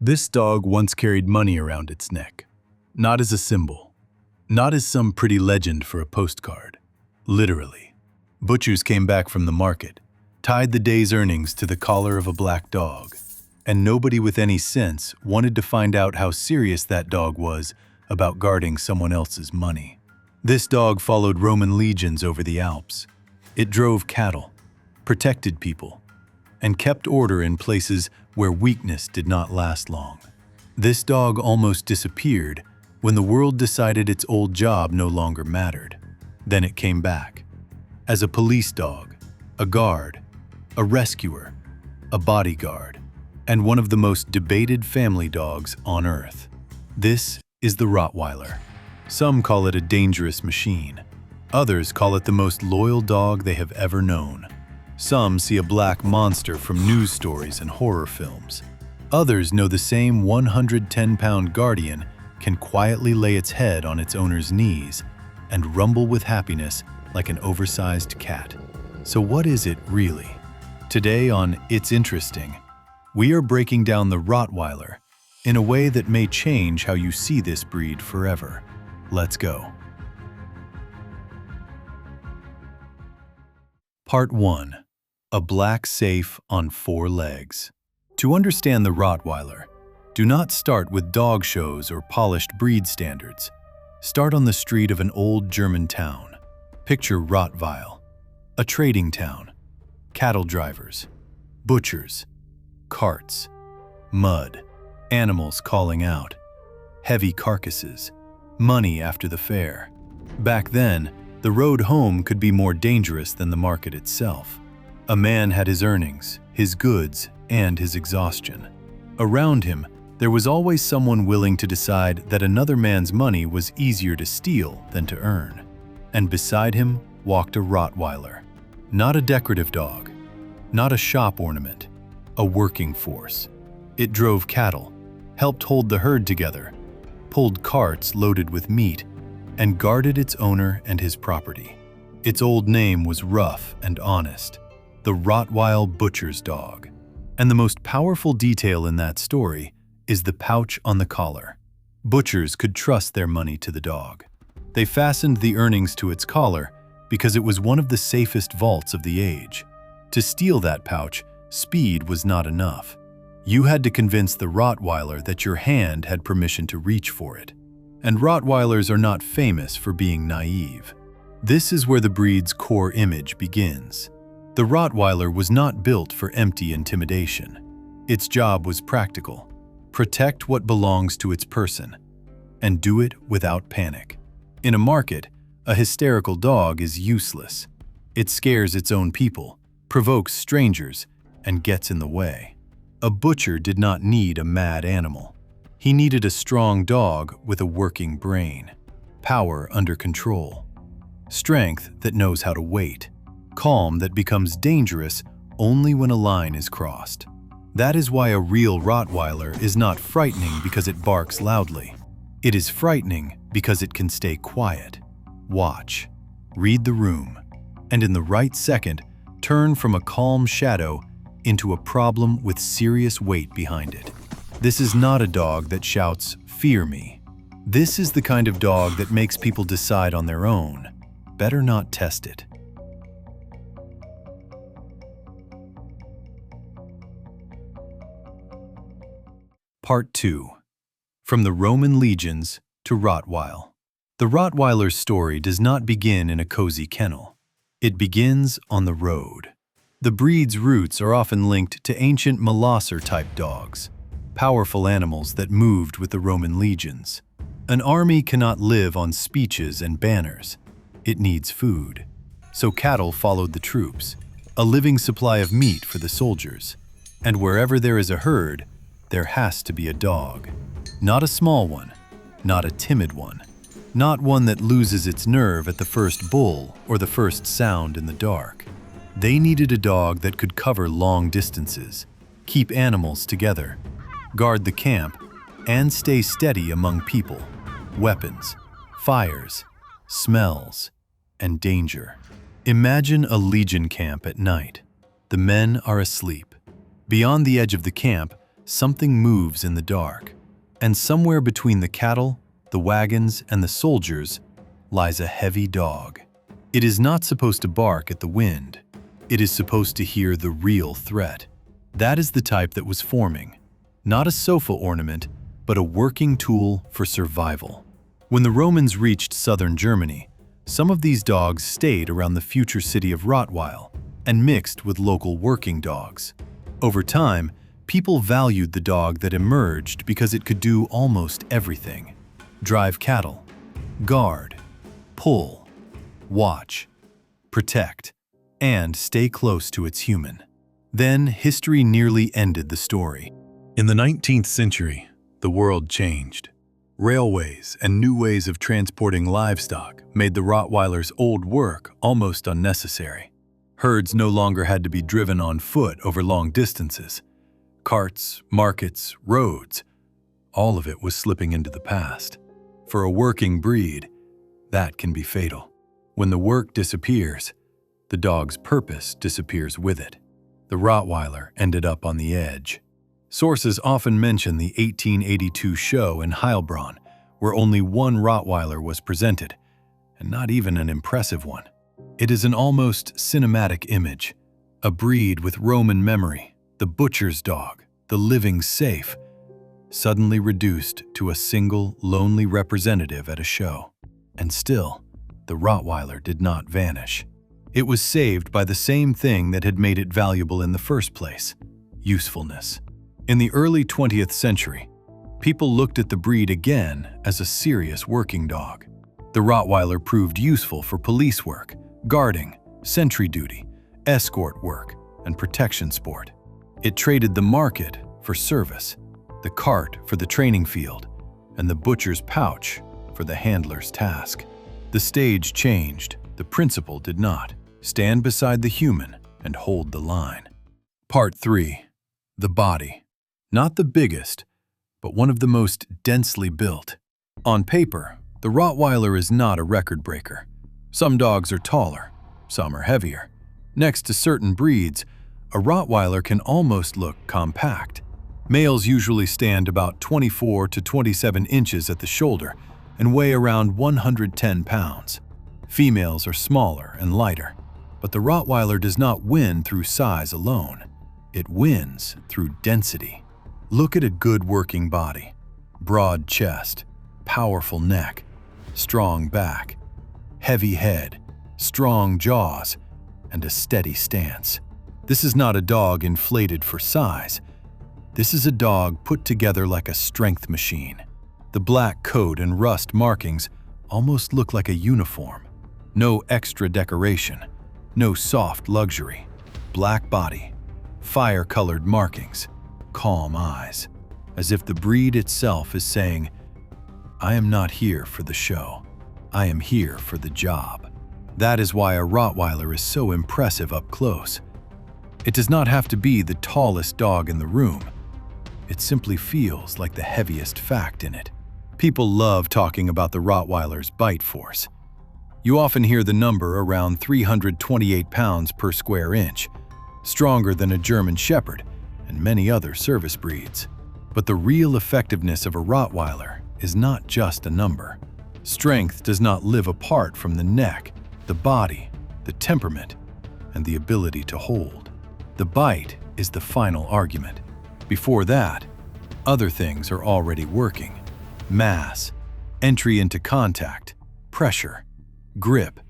This dog once carried money around its neck, not as a symbol, not as some pretty legend for a postcard. Literally. Butchers came back from the market, tied the day's earnings to the collar of a black dog, and nobody with any sense wanted to find out how serious that dog was about guarding someone else's money. This dog followed Roman legions over the Alps. It drove cattle, protected people, and kept order in places where weakness did not last long. This dog almost disappeared when the world decided its old job no longer mattered. Then it came back. As a police dog, a guard, a rescuer, a bodyguard, and one of the most debated family dogs on Earth. This is the Rottweiler. Some call it a dangerous machine. Others call it the most loyal dog they have ever known. Some see a black monster from news stories and horror films. Others know the same 110-pound guardian can quietly lay its head on its owner's knees and rumble with happiness like an oversized cat. So what is it really? Today on It's Interesting, we are breaking down the Rottweiler in a way that may change how you see this breed forever. Let's go. Part 1. A black safe on 4 legs. To understand the Rottweiler, do not start with dog shows or polished breed standards. Start on the street of an old German town. Picture Rottweil, a trading town, cattle drivers, butchers, carts, mud, animals calling out, heavy carcasses, money after the fair. Back then, the road home could be more dangerous than the market itself. A man had his earnings, his goods, and his exhaustion. Around him, there was always someone willing to decide that another man's money was easier to steal than to earn. And beside him walked a Rottweiler. Not a decorative dog, not a shop ornament, a working force. It drove cattle, helped hold the herd together, pulled carts loaded with meat, and guarded its owner and his property. Its old name was rough and honest, the Rottweil butcher's dog. And the most powerful detail in that story is the pouch on the collar. Butchers could trust their money to the dog. They fastened the earnings to its collar because it was one of the safest vaults of the age. To steal that pouch, speed was not enough. You had to convince the Rottweiler that your hand had permission to reach for it. And Rottweilers are not famous for being naive. This is where the breed's core image begins. The Rottweiler was not built for empty intimidation. Its job was practical. Protect what belongs to its person, and do it without panic. In a market, a hysterical dog is useless. It scares its own people, provokes strangers, and gets in the way. A butcher did not need a mad animal. He needed a strong dog with a working brain, power under control, strength that knows how to wait, calm that becomes dangerous only when a line is crossed. That is why a real Rottweiler is not frightening because it barks loudly. It is frightening because it can stay quiet, watch, read the room, and in the right second, turn from a calm shadow into a problem with serious weight behind it. This is not a dog that shouts, "Fear me." This is the kind of dog that makes people decide on their own. Better not test it. Part 2. From the Roman legions to Rottweil. The Rottweiler's story does not begin in a cozy kennel. It begins on the road. The breed's roots are often linked to ancient Molosser-type dogs, powerful animals that moved with the Roman legions. An army cannot live on speeches and banners. It needs food. So cattle followed the troops, a living supply of meat for the soldiers. And wherever there is a herd, there has to be a dog. Not a small one, not a timid one, not one that loses its nerve at the first bull or the first sound in the dark. They needed a dog that could cover long distances, keep animals together, guard the camp, and stay steady among people, weapons, fires, smells, and danger. Imagine a legion camp at night. The men are asleep. Beyond the edge of the camp, something moves in the dark, and somewhere between the cattle, the wagons, and the soldiers lies a heavy dog. It is not supposed to bark at the wind. It is supposed to hear the real threat. That is the type that was forming, not a sofa ornament, but a working tool for survival. When the Romans reached southern Germany, some of these dogs stayed around the future city of Rottweil and mixed with local working dogs. Over time, people valued the dog that emerged because it could do almost everything: drive cattle, guard, pull, watch, protect, and stay close to its human. Then history nearly ended the story. In the 19th century, the world changed. Railways and new ways of transporting livestock made the Rottweiler's old work almost unnecessary. Herds no longer had to be driven on foot over long distances. Carts, markets, roads, all of it was slipping into the past. For a working breed, that can be fatal. When the work disappears, the dog's purpose disappears with it. The Rottweiler ended up on the edge. Sources often mention the 1882 show in Heilbronn, where only one Rottweiler was presented, and not even an impressive one. It is an almost cinematic image, a breed with Roman memory, the butcher's dog, the living safe, suddenly reduced to a single, lonely representative at a show. And still, the Rottweiler did not vanish. It was saved by the same thing that had made it valuable in the first place: usefulness. In the early 20th century, people looked at the breed again as a serious working dog. The Rottweiler proved useful for police work, guarding, sentry duty, escort work, and protection sport. It traded the market for service, the cart for the training field, and the butcher's pouch for the handler's task. The stage changed, the principle did not. Stand beside the human and hold the line. Part 3. The body. Not the biggest, but one of the most densely built. On paper, the Rottweiler is not a record breaker. Some dogs are taller, some are heavier. Next to certain breeds, a Rottweiler can almost look compact. Males usually stand about 24 to 27 inches at the shoulder and weigh around 110 pounds. Females are smaller and lighter, but the Rottweiler does not win through size alone. It wins through density. Look at a good working body: broad chest, powerful neck, strong back, heavy head, strong jaws, and a steady stance. This is not a dog inflated for size. This is a dog put together like a strength machine. The black coat and rust markings almost look like a uniform. No extra decoration, no soft luxury. Black body, fire-colored markings, calm eyes, as if the breed itself is saying, "I am not here for the show. I am here for the job." That is why a Rottweiler is so impressive up close. It does not have to be the tallest dog in the room. It simply feels like the heaviest fact in it. People love talking about the Rottweiler's bite force. You often hear the number around 328 pounds per square inch, stronger than a German Shepherd and many other service breeds. But the real effectiveness of a Rottweiler is not just a number. Strength does not live apart from the neck, the body, the temperament, and the ability to hold. The bite is the final argument. Before that, other things are already working: mass, entry into contact, pressure, grip,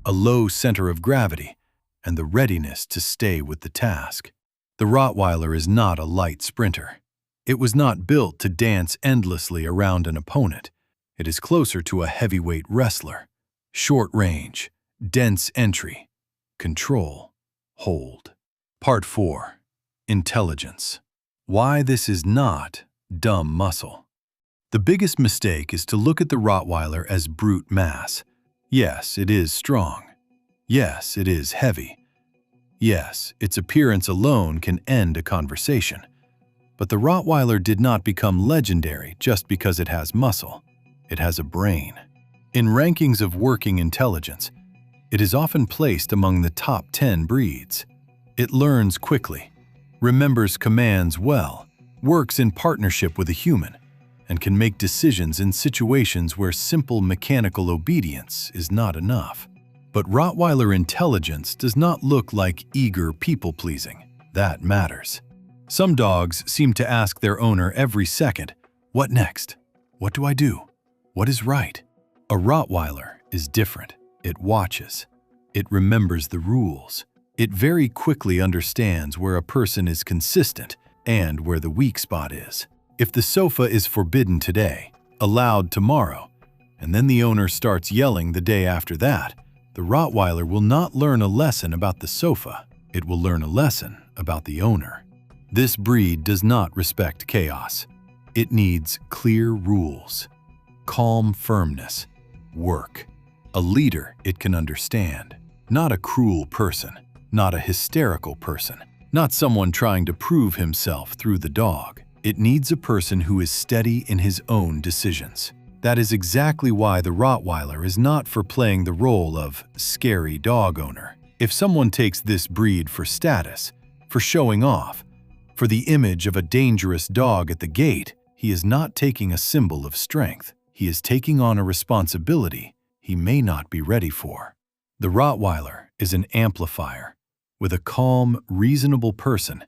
a low center of gravity, and the readiness to stay with the task. The Rottweiler is not a light sprinter. It was not built to dance endlessly around an opponent. It is closer to a heavyweight wrestler. Short range, dense entry, control, hold. Part 4. Intelligence. Why this is not dumb muscle. The biggest mistake is to look at the Rottweiler as brute mass. Yes, it is strong. Yes, it is heavy. Yes, its appearance alone can end a conversation. But the Rottweiler did not become legendary just because it has muscle. It has a brain. In rankings of working intelligence, it is often placed among the top 10 breeds. It learns quickly, remembers commands well, works in partnership with a human, and can make decisions in situations where simple mechanical obedience is not enough. But Rottweiler intelligence does not look like eager people-pleasing. That matters. Some dogs seem to ask their owner every second, "What next? What do I do? What is right?" A Rottweiler is different. It watches. It remembers the rules. It very quickly understands where a person is consistent and where the weak spot is. If the sofa is forbidden today, allowed tomorrow, and then the owner starts yelling the day after that, the Rottweiler will not learn a lesson about the sofa. It will learn a lesson about the owner. This breed does not respect chaos. It needs clear rules, calm firmness, work. A leader it can understand, not a cruel person, not a hysterical person, not someone trying to prove himself through the dog. It needs a person who is steady in his own decisions. That is exactly why the Rottweiler is not for playing the role of scary dog owner. If someone takes this breed for status, for showing off, for the image of a dangerous dog at the gate, he is not taking a symbol of strength. He is taking on a responsibility he may not be ready for. The Rottweiler is an amplifier. With a calm, reasonable person,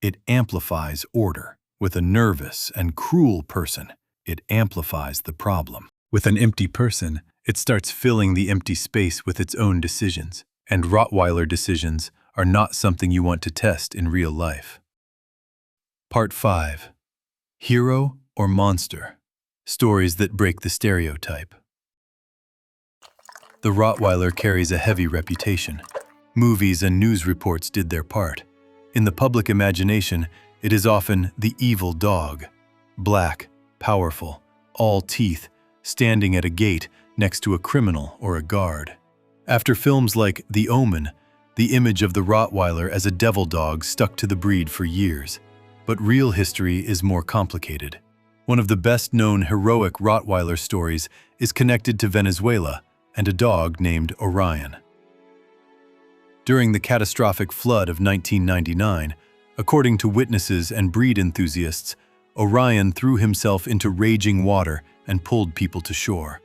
it amplifies order. With a nervous and cruel person, it amplifies the problem. With an empty person, it starts filling the empty space with its own decisions. And Rottweiler decisions are not something you want to test in real life. Part 5. Hero or Monster? Stories that break the stereotype. The Rottweiler carries a heavy reputation. Movies and news reports did their part. In the public imagination, it is often the evil dog. Black, powerful, all teeth, standing at a gate next to a criminal or a guard. After films like The Omen, the image of the Rottweiler as a devil dog stuck to the breed for years. But real history is more complicated. One of the best-known heroic Rottweiler stories is connected to Venezuela and a dog named Orion. During the catastrophic flood of 1999, according to witnesses and breed enthusiasts, Orion threw himself into raging water and pulled people to shore.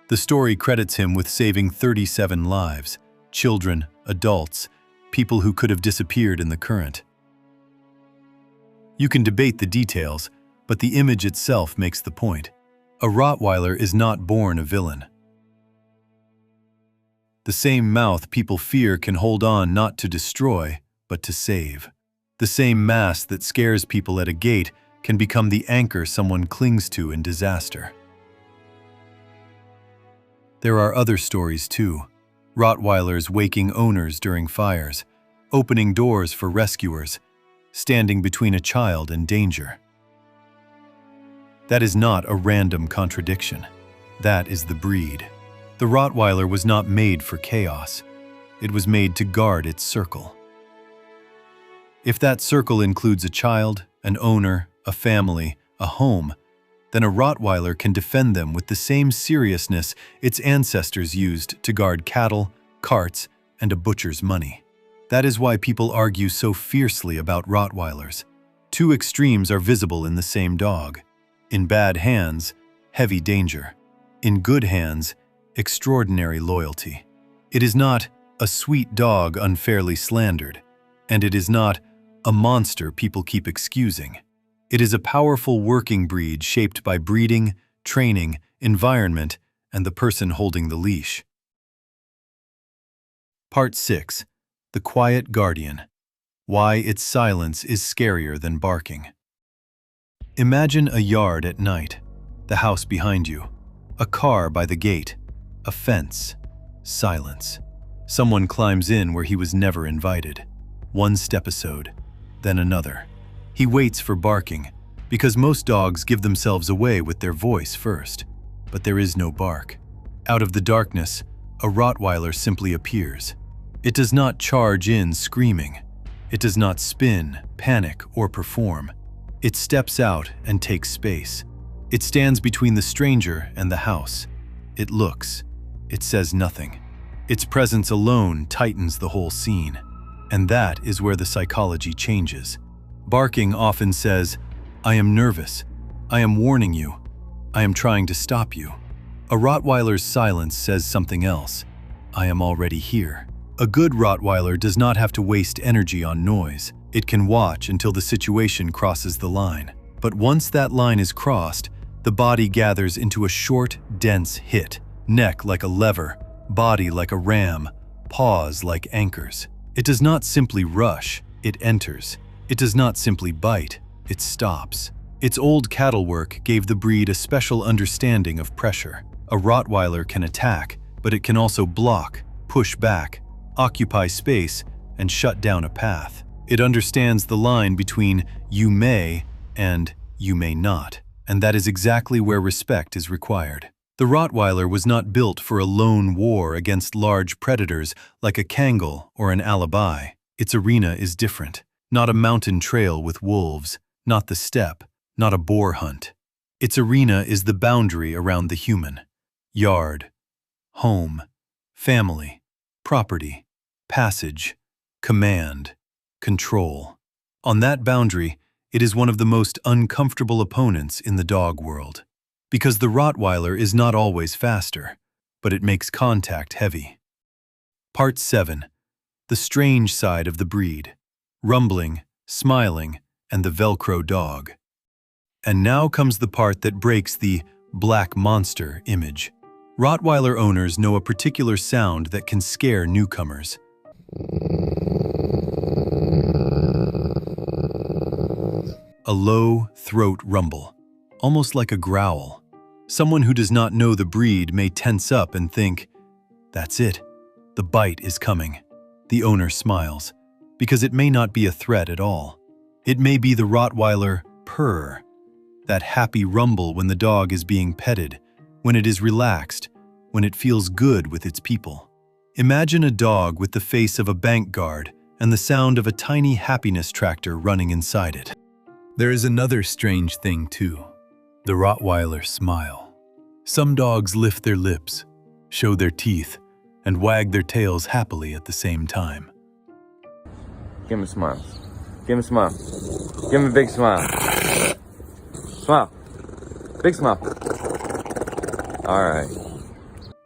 The story credits him with saving 37 lives, children, adults, people who could have disappeared in the current. You can debate the details, but the image itself makes the point. A Rottweiler is not born a villain. The same mouth people fear can hold on not to destroy, but to save. The same mask that scares people at a gate can become the anchor someone clings to in disaster. There are other stories too. Rottweilers waking owners during fires, opening doors for rescuers, standing between a child and danger. That is not a random contradiction. That is the breed. The Rottweiler was not made for chaos. It was made to guard its circle. If that circle includes a child, an owner, a family, a home, then a Rottweiler can defend them with the same seriousness its ancestors used to guard cattle, carts, and a butcher's money. That is why people argue so fiercely about Rottweilers. Two extremes are visible in the same dog. In bad hands, heavy danger. In good hands, extraordinary loyalty. It is not a sweet dog unfairly slandered, and it is not a monster people keep excusing. It is a powerful working breed shaped by breeding, training, environment, and the person holding the leash. Part 6. The Quiet Guardian. Why its silence is scarier than barking. Imagine a yard at night, the house behind you, a car by the gate, a fence, silence. Someone climbs in where he was never invited. One step-episode, then another. He waits for barking, because most dogs give themselves away with their voice first. But there is no bark. Out of the darkness, a Rottweiler simply appears. It does not charge in screaming. It does not spin, panic, or perform. It steps out and takes space. It stands between the stranger and the house. It looks. It says nothing. Its presence alone tightens the whole scene. And that is where the psychology changes. Barking often says, "I am nervous. I am warning you. I am trying to stop you." A Rottweiler's silence says something else. "I am already here." A good Rottweiler does not have to waste energy on noise. It can watch until the situation crosses the line. But once that line is crossed, the body gathers into a short, dense hit. Neck like a lever, body like a ram, paws like anchors. It does not simply rush, it enters. It does not simply bite, it stops. Its old cattle work gave the breed a special understanding of pressure. A Rottweiler can attack, but it can also block, push back, occupy space, and shut down a path. It understands the line between "you may" and "you may not," and that is exactly where respect is required. The Rottweiler was not built for a lone war against large predators like a Kangal or an Alibi. Its arena is different. Not a mountain trail with wolves, not the steppe, not a boar hunt. Its arena is the boundary around the human. Yard, home, family, property, passage, command, control. On that boundary, it is one of the most uncomfortable opponents in the dog world. Because the Rottweiler is not always faster, but it makes contact heavy. Part 7. The strange side of the breed. Rumbling, smiling, and the Velcro dog. And now comes the part that breaks the black monster image. Rottweiler owners know a particular sound that can scare newcomers. A low throat rumble, almost like a growl. Someone who does not know the breed may tense up and think, "That's it, the bite is coming." The owner smiles, because it may not be a threat at all. It may be the Rottweiler purr, that happy rumble when the dog is being petted, when it is relaxed, when it feels good with its people. Imagine a dog with the face of a bank guard and the sound of a tiny happiness tractor running inside it. There is another strange thing too. The Rottweiler smile. Some dogs lift their lips, show their teeth, and wag their tails happily at the same time. Give him a smile. Give him a smile. Give him a big smile. Smile. Big smile. All right.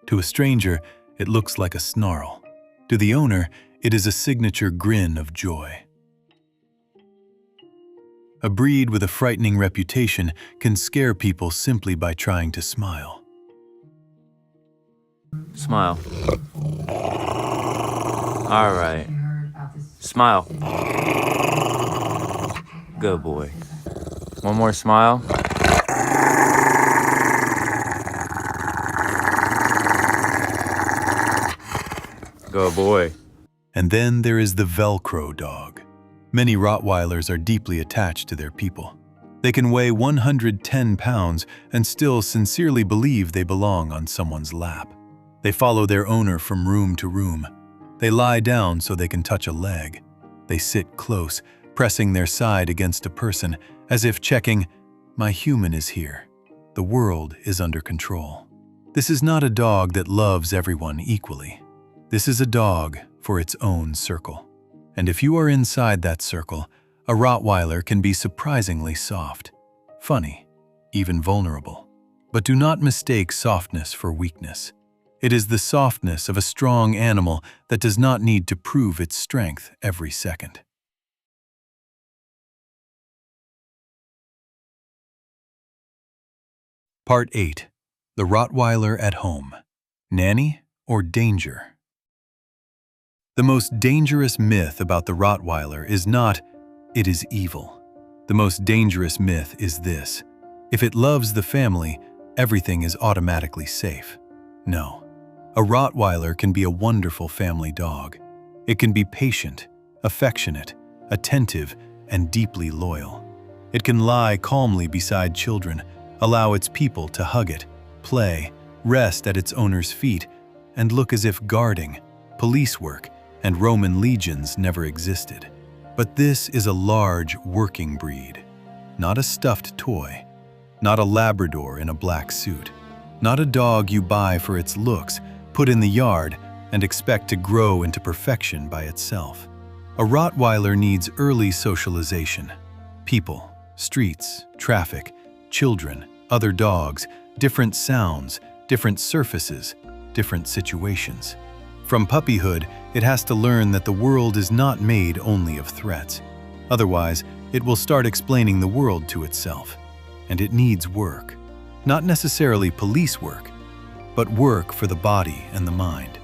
To a stranger, it looks like a snarl. To the owner, it is a signature grin of joy. A breed with a frightening reputation can scare people simply by trying to smile. Smile. All right. Smile. Good boy. One more smile. Good boy. And then there is the Velcro dog. Many Rottweilers are deeply attached to their people. They can weigh 110 pounds and still sincerely believe they belong on someone's lap. They follow their owner from room to room. They lie down so they can touch a leg. They sit close, pressing their side against a person, as if checking, "My human is here. The world is under control." This is not a dog that loves everyone equally. This is a dog for its own circle. And if you are inside that circle, a Rottweiler can be surprisingly soft, funny, even vulnerable. But do not mistake softness for weakness. It is the softness of a strong animal that does not need to prove its strength every second. Part 8. The Rottweiler at home. Nanny or danger? The most dangerous myth about the Rottweiler is not, "It is evil." The most dangerous myth is this: if it loves the family, everything is automatically safe. No. A Rottweiler can be a wonderful family dog. It can be patient, affectionate, attentive, and deeply loyal. It can lie calmly beside children, allow its people to hug it, play, rest at its owner's feet, and look as if guarding, police work, and Roman legions never existed. But this is a large, working breed. Not a stuffed toy. Not a Labrador in a black suit. Not a dog you buy for its looks, put in the yard, and expect to grow into perfection by itself. A Rottweiler needs early socialization, People, streets, traffic, children, other dogs, different sounds, different surfaces, different situations. From puppyhood, it has to learn that the world is not made only of threats. Otherwise, it will start explaining the world to itself. And it needs work. Not necessarily police work, but work for the body and the mind.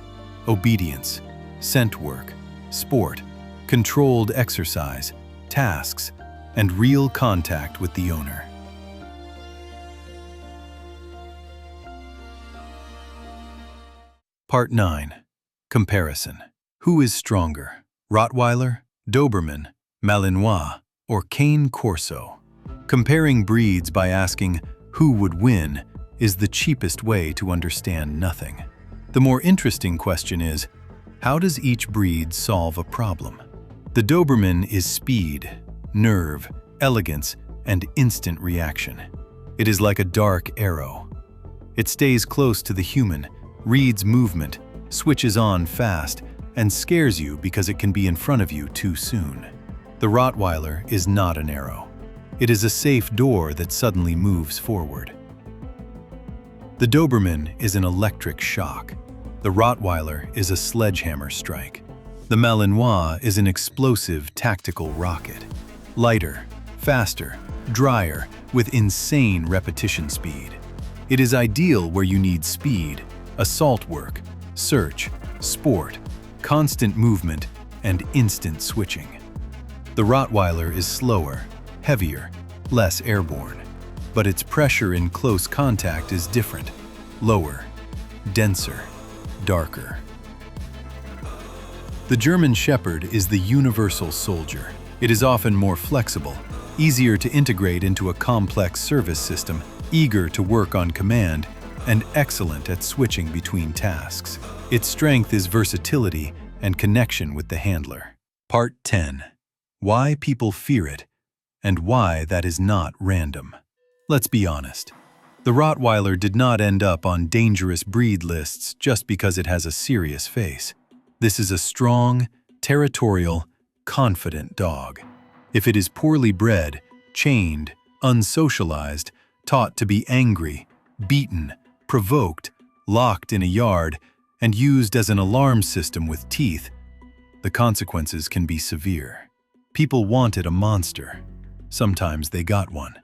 Obedience, scent work, sport, controlled exercise, tasks, and real contact with the owner. Part 9. Comparison. Who is stronger? Rottweiler, Doberman, Malinois, or Cane Corso? Comparing breeds by asking who would win is the cheapest way to understand nothing. The more interesting question is, how does each breed solve a problem? The Doberman is speed, nerve, elegance, and instant reaction. It is like a dark arrow. It stays close to the human, reads movement, switches on fast, and scares you because it can be in front of you too soon. The Rottweiler is not an arrow. It is a safe door that suddenly moves forward. The Doberman is an electric shock. The Rottweiler is a sledgehammer strike. The Malinois is an explosive tactical rocket. Lighter, faster, drier, with insane repetition speed. It is ideal where you need speed, assault work, search, sport, constant movement, and instant switching. The Rottweiler is slower, heavier, less airborne, but its pressure in close contact is different, lower, denser, darker. The German Shepherd is the universal soldier. It is often more flexible, easier to integrate into a complex service system, eager to work on command, and excellent at switching between tasks. Its strength is versatility and connection with the handler. Part 10. Why people fear it, and why that is not random. Let's be honest. The Rottweiler did not end up on dangerous breed lists just because it has a serious face. This is a strong, territorial, confident dog. If it is poorly bred, chained, unsocialized, taught to be angry, beaten, provoked, locked in a yard, and used as an alarm system with teeth, the consequences can be severe. People wanted a monster. Sometimes they got one.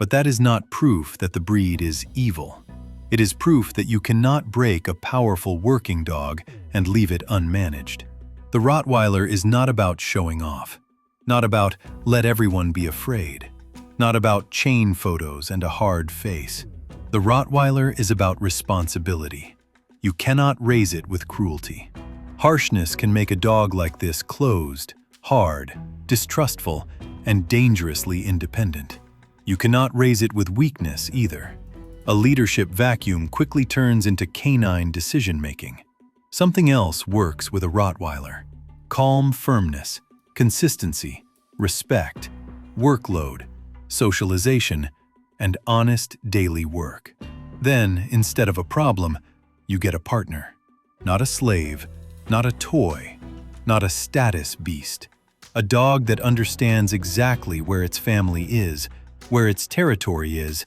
But that is not proof that the breed is evil. It is proof that you cannot break a powerful working dog and leave it unmanaged. The Rottweiler is not about showing off, not about let everyone be afraid, not about chain photos and a hard face. The Rottweiler is about responsibility. You cannot raise it with cruelty. Harshness can make a dog like this closed, hard, distrustful, and dangerously independent. You cannot raise it with weakness either. A leadership vacuum quickly turns into canine decision-making. Something else works with a Rottweiler. Calm firmness, consistency, respect, workload, socialization, and honest daily work. Then, instead of a problem, you get a partner. Not a slave, not a toy, not a status beast. A dog that understands exactly where its family is, where its territory is,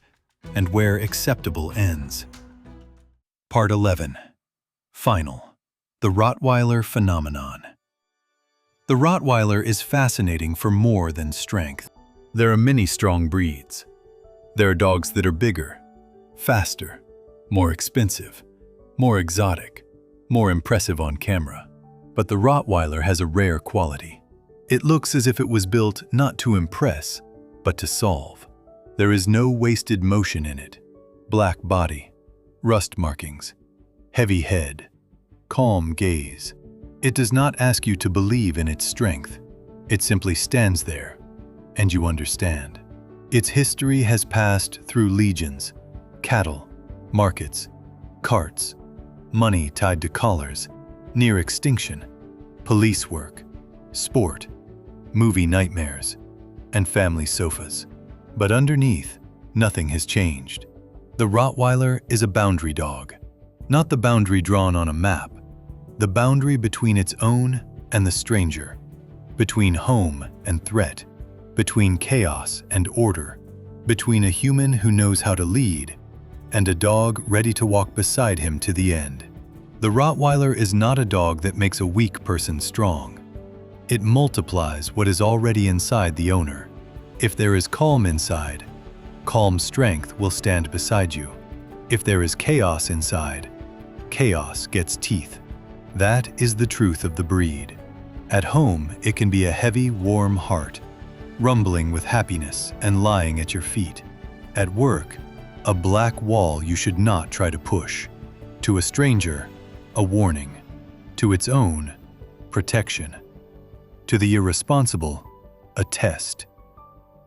and where acceptable ends. Part 11. Final. The Rottweiler Phenomenon. The Rottweiler is fascinating for more than strength. There are many strong breeds. There are dogs that are bigger, faster, more expensive, more exotic, more impressive on camera. But the Rottweiler has a rare quality. It looks as if it was built not to impress, but to solve. There is no wasted motion in it. Black body, rust markings, heavy head, calm gaze. It does not ask you to believe in its strength. It simply stands there, and you understand. Its history has passed through legions, cattle, markets, carts, money tied to collars, near extinction, police work, sport, movie nightmares, and family sofas. But underneath, nothing has changed. The Rottweiler is a boundary dog. Not the boundary drawn on a map, the boundary between its own and the stranger, between home and threat, between chaos and order, between a human who knows how to lead and a dog ready to walk beside him to the end. The Rottweiler is not a dog that makes a weak person strong. It multiplies what is already inside the owner. If there is calm inside, calm strength will stand beside you. If there is chaos inside, chaos gets teeth. That is the truth of the breed. At home, it can be a heavy, warm heart, rumbling with happiness and lying at your feet. At work, a black wall you should not try to push. To a stranger, a warning. To its own, protection. To the irresponsible, a test.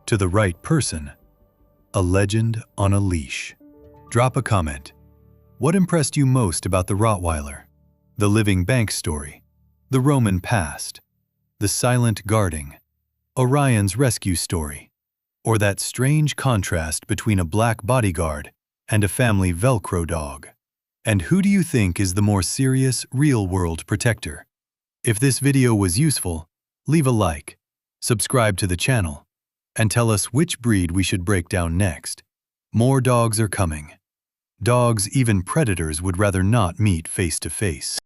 To the right person, a legend on a leash. Drop a comment. What impressed you most about the Rottweiler? The living bank story, the Roman past, the silent guarding, Orion's rescue story, or that strange contrast between a black bodyguard and a family Velcro dog? And who do you think is the more serious, real-world protector? If this video was useful, leave a like, subscribe to the channel, and tell us which breed we should break down next. More dogs are coming. Dogs even predators would rather not meet face to face.